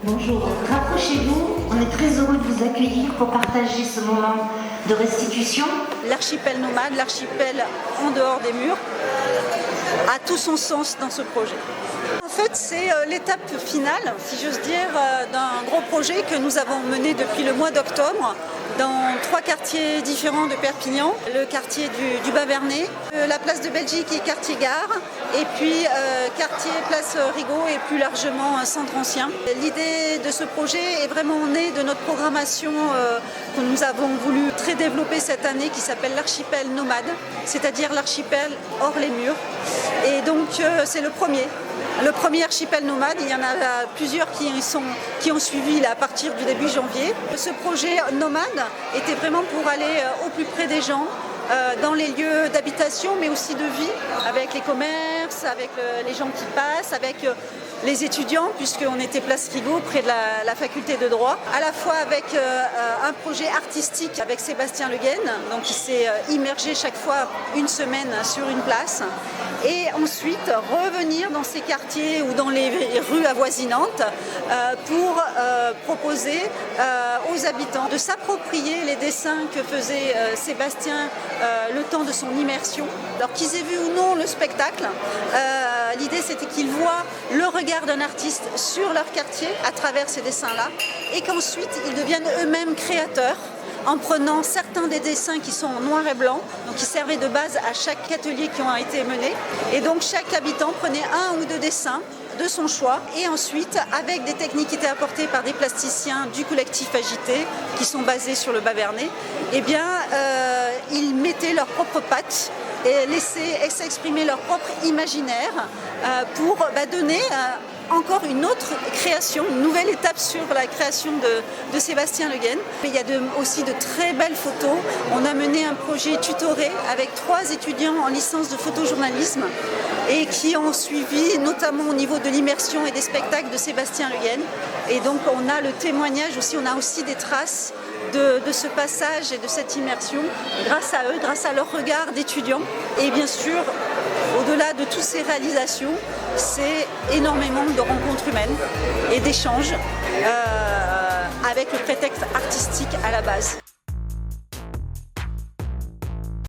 Bonjour, rapprochez-vous, on est très heureux de vous accueillir pour partager ce moment de restitution. L'archipel nomade, l'archipel en dehors des murs, a tout son sens dans ce projet. En fait, c'est l'étape finale, si j'ose dire, d'un gros projet que nous avons mené depuis le mois d'octobre dans 3 quartiers différents de Perpignan. Le quartier du Bas-Vernay, la place de Belgique et quartier Gare, et puis quartier place Rigaud et plus largement centre ancien. L'idée de ce projet est vraiment née de notre programmation que nous avons voulu très développer cette année qui s'appelle l'archipel nomade, c'est-à-dire l'archipel hors les murs. Et donc c'est le premier archipel nomade. Il y en a plusieurs qui ont suivi là, à partir du début janvier. Ce projet nomade était vraiment pour aller au plus près des gens, dans les lieux d'habitation, mais aussi de vie, avec les commerces, avec les gens qui passent, avec les étudiants, puisqu'on était place Rigaud, près de la faculté de droit, à la fois avec un projet artistique avec Sébastien Le Guen, donc il s'est immergé chaque fois une semaine sur une place, et ensuite revenir dans ces quartiers ou dans les rues avoisinantes pour proposer aux habitants de s'approprier les dessins que faisait Sébastien le temps de son immersion. Alors qu'ils aient vu ou non le spectacle, l'idée c'était qu'ils voient le regard d'un artiste sur leur quartier à travers ces dessins-là et qu'ensuite ils deviennent eux-mêmes créateurs en prenant certains des dessins qui sont en noir et blanc, donc qui servaient de base à chaque atelier qui ont été menés. Et donc chaque habitant prenait 1 ou 2 dessins de son choix et ensuite avec des techniques qui étaient apportées par des plasticiens du collectif Agité qui sont basés sur le Bas-Vernay, eh bien ils mettaient leurs propres pattes et laissaient s'exprimer leur propre imaginaire pour donner encore une autre création, une nouvelle étape sur la création de Sébastien Le Guen. Il y a aussi de très belles photos. On a mené un projet tutoré avec 3 étudiants en licence de photojournalisme et qui ont suivi notamment au niveau de l'immersion et des spectacles de Sébastien Le Guen. Et donc on a le témoignage aussi, on a aussi des traces de ce passage et de cette immersion grâce à eux, grâce à leur regard d'étudiants. Et bien sûr, au-delà de toutes ces réalisations, c'est énormément de rencontres humaines et d'échanges avec le prétexte artistique à la base.